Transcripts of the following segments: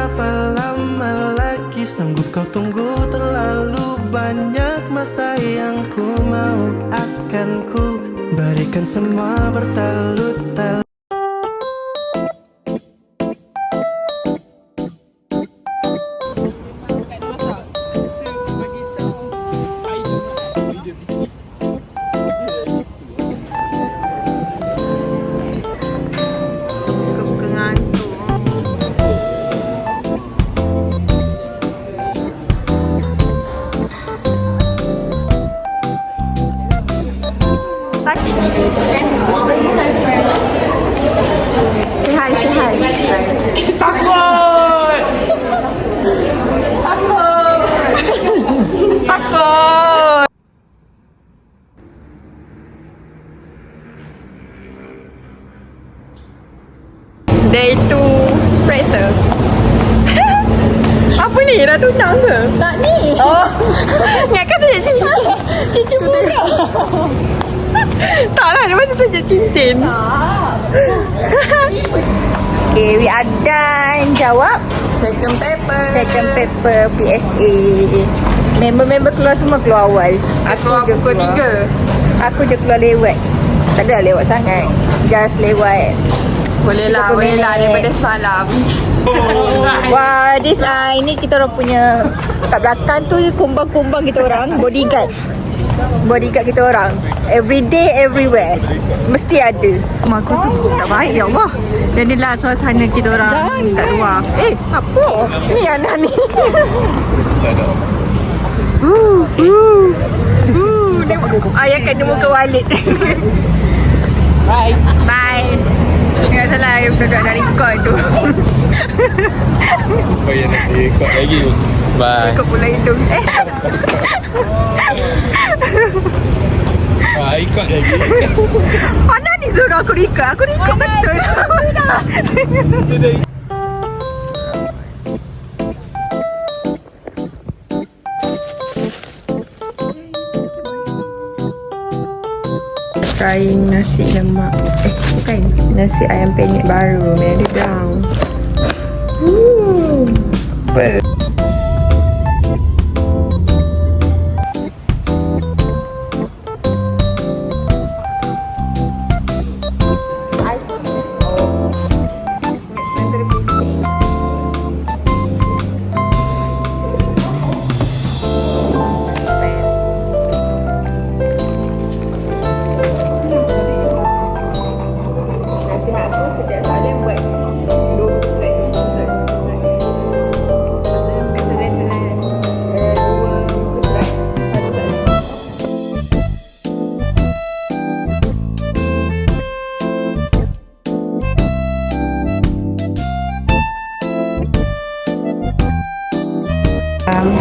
berapa lama lagi sanggup kau tunggu? Terlalu banyak masa yang ku mau, akan ku berikan semua bertalut-talut. Say hi. Takut! Takut! Day 2 Fraser. Apa ni? Dah tunang ke? Tak ni. Oh. Ingat kata je cincin. Cucu buka. Tak lah, dia masih tunjuk cincin. Okay, we are done. Jawab. Second Paper PSA. Member-member keluar semua keluar awal. Keluar pukul 3. Aku je keluar lewat. Tak adalah lewat sangat. Just lewat. Boleh lah 30 minit. daripada semalam. Wah, ini kita orang punya kat belakang tu kumbang-kumbang kita orang, bodyguard kita orang. Every day, everywhere. Mesti ada. Mak aku sungguh tak baik, ya Allah. Jadilah suasana kita orang kat luar. Apa? Ni anak ni. Ayah kan dia muka Walid. Bye. Jangan salah, ayah bukan nak record tu. Oh ya, nak record lagi. Bye. Record pula hidung. Record lagi. Mana ni Zura aku record? Aku record betul. Trying nasi lemak. Bukan. Nasi ayam penyet baru. Mary Brown. Super.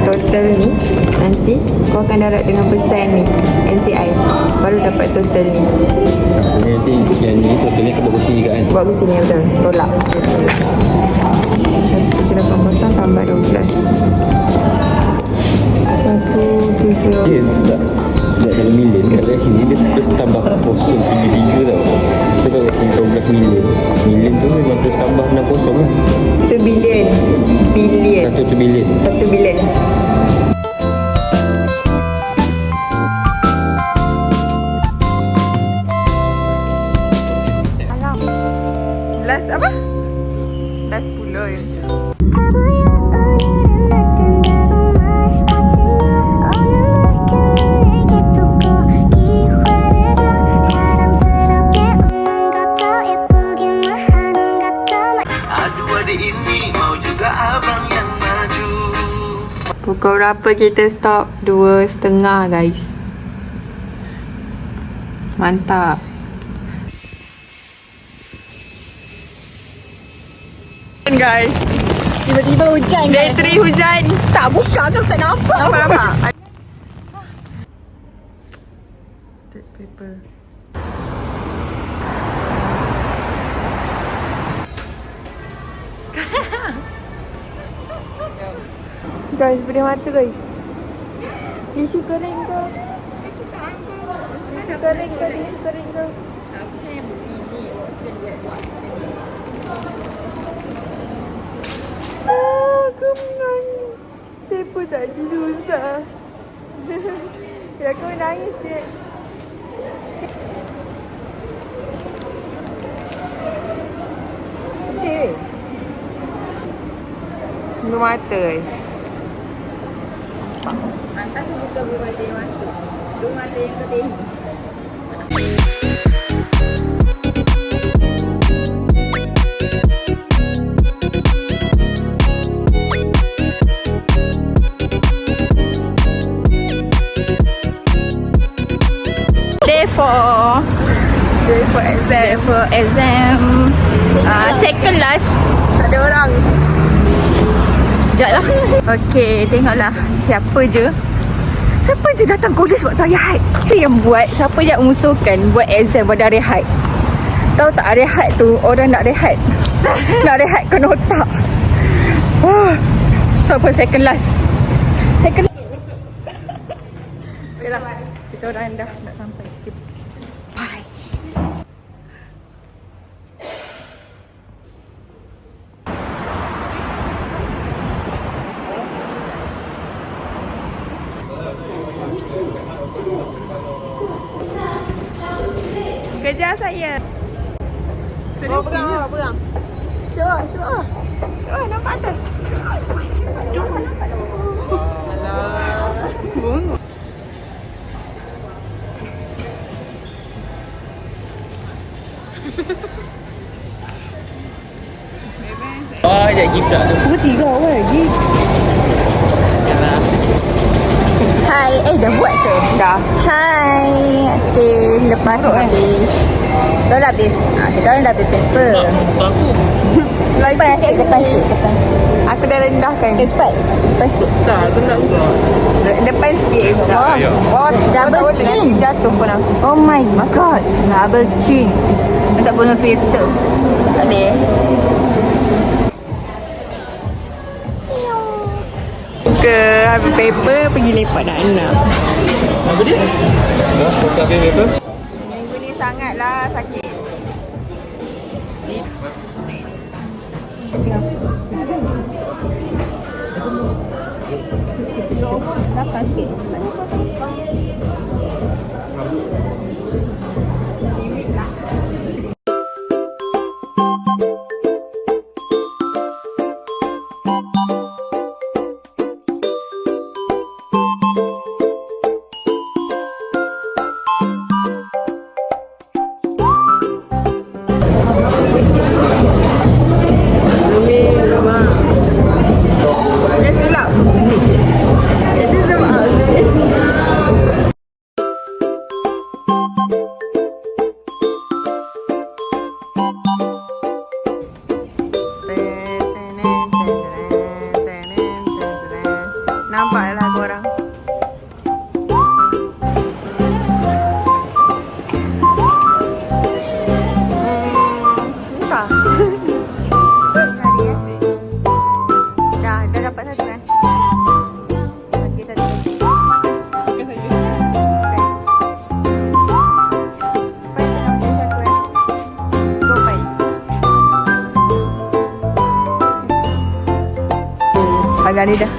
Total ni nanti kau akan darat dengan persen ni NCI baru dapat total ni. Nanti yang ni totalnya kau bawa ke sini kan? Buat ke sini betul. Tolak. 1.80 tambah 12. 1.7. Dia tak dalam million kat sini dia terus tambah kosong 3 tau. So kalau 12 million tu memang terus tambah 6 kosong lah. Itu bilion. 1 bilion. 1 bilion. Alam. Last apa? Last 10 je. Pukul berapa kita stop? 2:30 guys. Mantap. Guys, Tiba-tiba hujan. day 3 hujan. Tak buka ke tak nampak. Nampak? Paper. Guys, pedih mata guys. Tisu kering ke? Tisu kering ke? Tisu kering ke? Aku sayang beli ni. Watson buat sini. pun tadi susah. Ya, aku nangis ya. Okay. Bulu mata Atas bukan bulu mata yang masuk. Bulu mata yang kau tengok. Day for exam. Second last. Tak ada orang. Sekejap lah. Okay, tengoklah siapa je datang college waktu rehat. Itu yang buat, siapa yang mengusulkan buat exam pada rehat. Tahu tak, rehat tu orang nak rehat. Nak rehat kena otak. Tahu apa, second last. Okay lah, kita orang dah nak sampai. Bye. Kejar saya. Pegang. Cuba. Nampak atas. Nampak. Alah. Bunga. Banyak kita tu. Pukul 3 awal lagi. Hai, dah buat ke? Dah. Hai. Okay, lepas habis. Kita dah habis. Kita orang dah habis paper. Aku. Lepas sikit. Aku dah rendahkan. Cepat. Lepas sikit. Tak, aku nak juga. Depan sikit. Oh, double chin. Jatuh pun aku. Oh my god. Double chin. Tak boleh filter. Tak boleh. Ke habis paper pergi lepak anak. Apa dia? Buka paper. Minggu ni sangatlah sakit. Dapat sikit. Nampaklah korang. Susah. Dah dapat satu kan? Okey, satu. Agak ni dah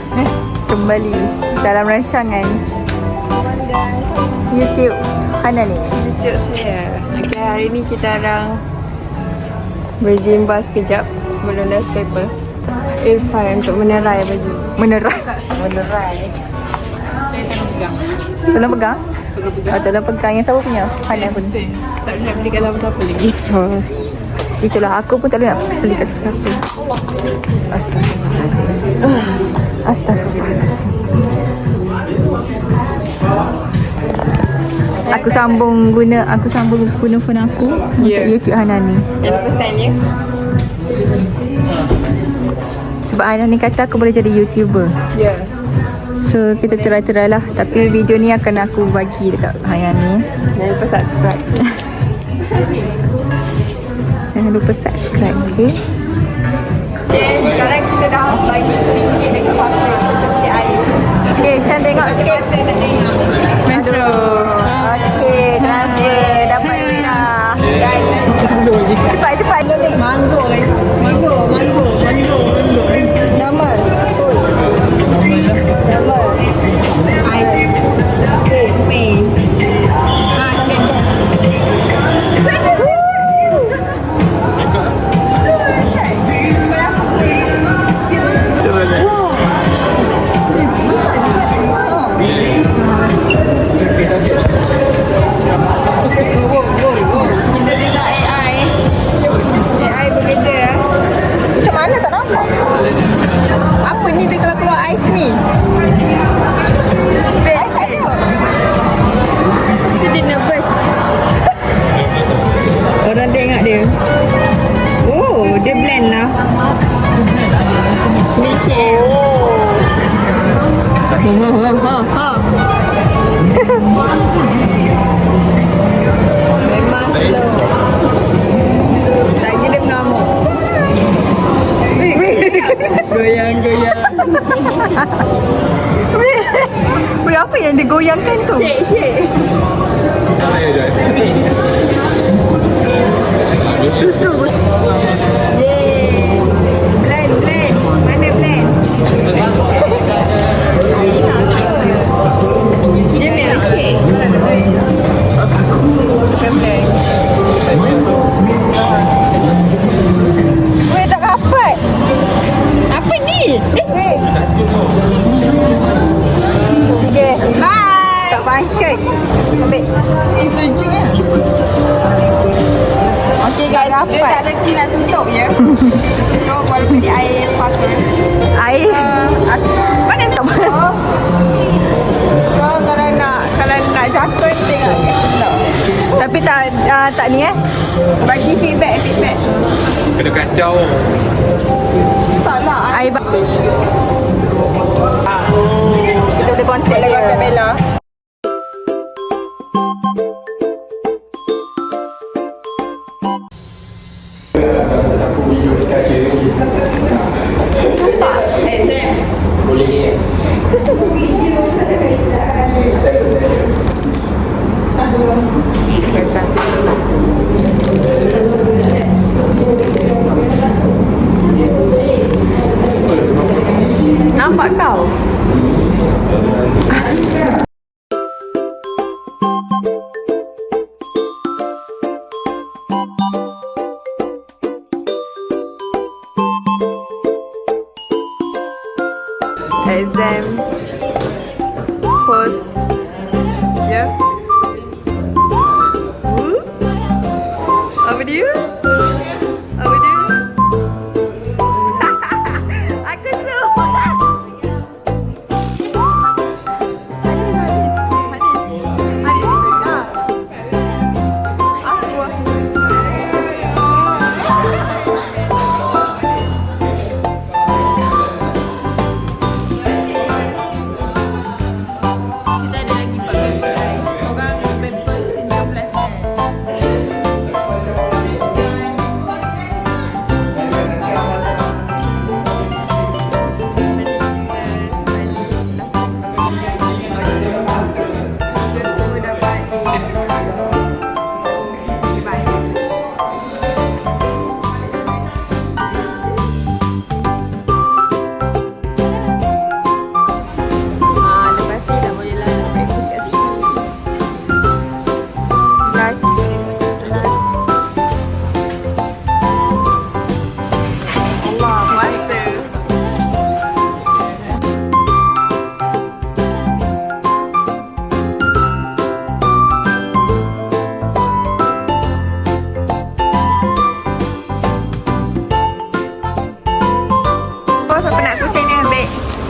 kembali dalam rancangan YouTube Hanani. YouTube saya. Okay, hari ni kita orang berzimba sekejap sebelum last paper. Irfan untuk menerai baju. Menerai. Tolong pegang. Tolong pegang. Yang siapa punya? Hanan pun. Tak boleh nak belikan apa-apa lagi. Oh. Itulah, aku pun tak boleh nak beli kat siapa-siapa. Astaghfirullahaladzim. Aku sambung guna phone aku untuk YouTube Hanani. Ada pesannya? Sebab Hanani kata aku boleh jadi YouTuber. Ya. So kita try lah. Tapi video ni akan aku bagi dekat Hanani. Jangan lupa subscribe. Jangan lupa subscribe, okay? Okay, sekarang kita dah bagi RM1 dekat Bakro untuk beli air. Okay, Chan tengok sikit. Kita nak tengok. Metro. Okay, transfer. Dapat duit dah. Guys, Cepat ni. mango guys. Mango. Nombor. Cool. ni? I tak ada. Sedih nervous. Orang tengok dia. Oh, dia blend lah. Milkshake. Memang slow. Lagi dia mengamuk. Goyang-goyang. Weh, apa yang dia goyangkan tu? Shake. Susu. Yeay. Blend. Mana blend? Dia milkshake. Bukan blend. Weh, tak rapat. Apa ni? Weh. Okay. Bye. Tak pakai. Ambil. Sejuk ya. Okay guys, dia tak reti nak tutup je. Tutup walaupun di air panas. Air? Mana tak mahu? So kalau nak jatuh tengok kat sebelah. Tapi tak ni bagi feedback. Kena kacau. Taklah air kita ada kontak lagi kontak Bella. Nampak kau? Exam post ya. Apa dia? Aku suruh.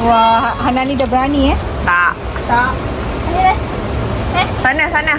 Wah, Hana ni dah berani Tak. Ni dah. Sana.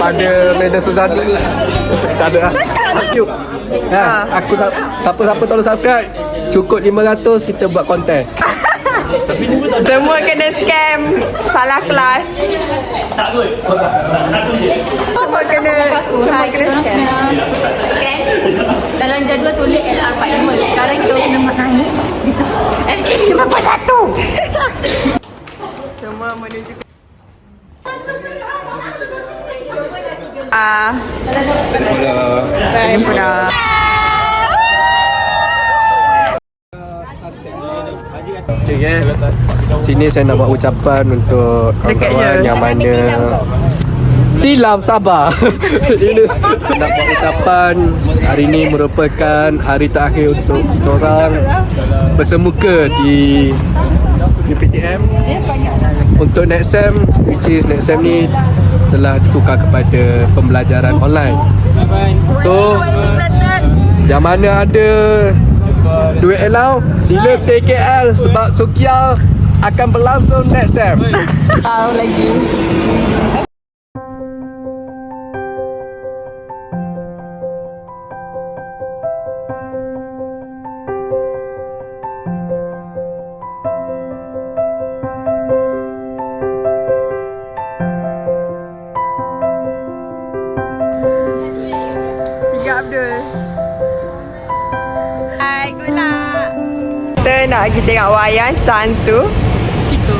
kepada Medan Suzana. Tak ada lah. Yuk. Aku siapa-siapa tolong subscribe. Cukup 500 kita buat konten. Semua kena scam. Salah kelas. Semua kena scam. Dalam jadual tulis LR45. Sekarang kita kena naik di 51. Semua menuju ke Okay, sini saya nak buat ucapan untuk kawan-kawan yang mana Tilam, sabar. Ini nak buat ucapan. Hari ini merupakan hari terakhir untuk kita orang bersemuka di PTM untuk next sem, which is next sem ni telah ditukar kepada pembelajaran online. So yang mana ada duit allow, sila stay KL sebab Sukiah akan berlangsung next sem. tahu lagi. Abdul. Hai, good luck. Kita nak pergi tengok wayang stand tu. Cika.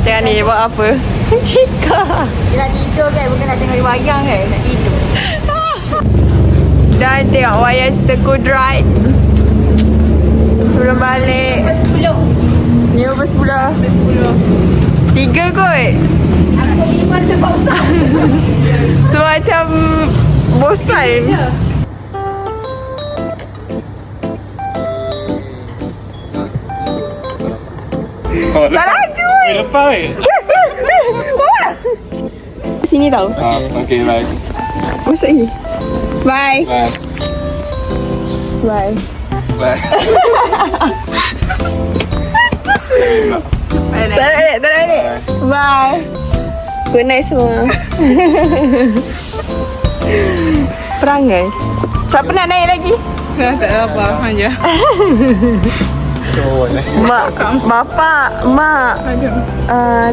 Tengok ni buat apa? Cika. Dia nak tidur kan, bukan nak tengok wayang kan, nak tidur. Dan tengok wayang cerita Kudrat. Sebelum balik. Ni berapa 10? 3 kot. Aku 5 sebab usah. So macam bosan. Dah laju. Lepas Sini tau. Okay, bye. Masuk ni. Bye. Bye. Bye. Bye. Tak balik. Bye. Good night semua. Perangai. Siapa nak naik lagi? Tak apa, aja. Mak, bapak, mak.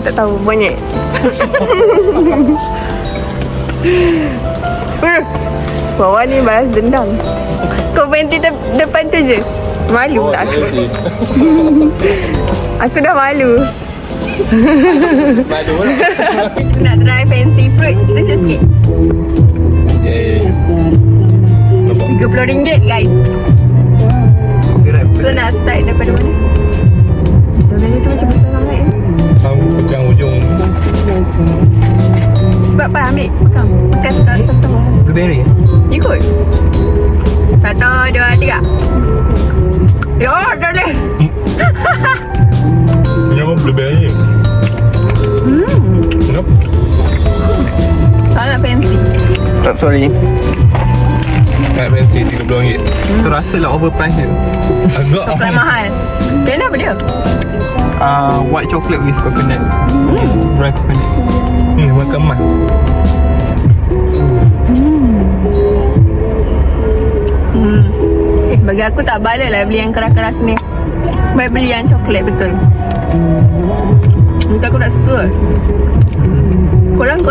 Tak tahu, banyak. Bawah ni balas dendam. Kau berhenti depan tu je. Malu tak aku? Aku dah malu. Malu lah. Nak try fancy fruit, kita sikit. RM30 guys. So nak start daripada mana? Sebenarnya tu macam besar sangat. Kamu pejang ujung. Sebab apa ambil pegang? Pegang sama-sama. Blueberry. Ikut. 1, 2, 3. Ya, dah ni. Punya apa blueberry? Kenapa? Sangat fancy. Sorry. Kat fancy RM30. Tu rasa lah overpriced je. Agak Coklat mahal. Kenapa dia? White chocolate with coconut. Dry coconut. makan emas. Bagi aku tak balik lah beli yang keras-keras ni. Baik beli yang coklat betul. Minta aku tak suka. Korang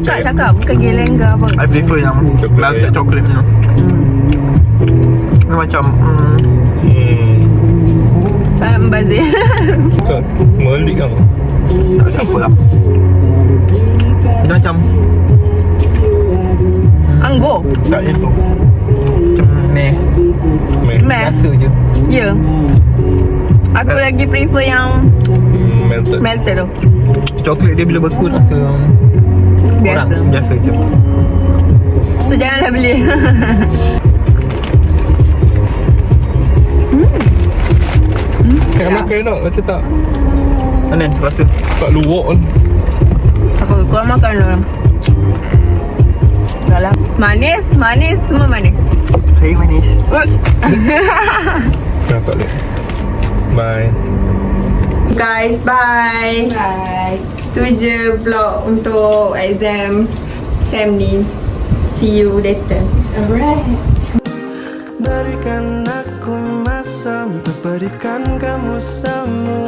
Cakap bukan geleng ke apa. I prefer yang melted chocolate ni. Dia macam Sangat membazir. Tak, melik kan. tak apa lah. Dia macam Anggur. tak je tu. Macam meh. Meh. Biasa je. Ya. Aku lagi prefer yang Melted. melted tu. Coklat dia bila beku rasa Biasa. kurang. Biasa je. So janganlah beli. Kan makan tak? Macam tak. Mana rasa? Tak luwak kan. Apa korang makan orang? Dah lah. Manis, semua manis. Saya manis. Nampak tak? Bye. guys. Bye. Bye. Tu je vlog untuk exam Sam ni. See you later. Alright. Berikan aku masa untuk berikan kamu semua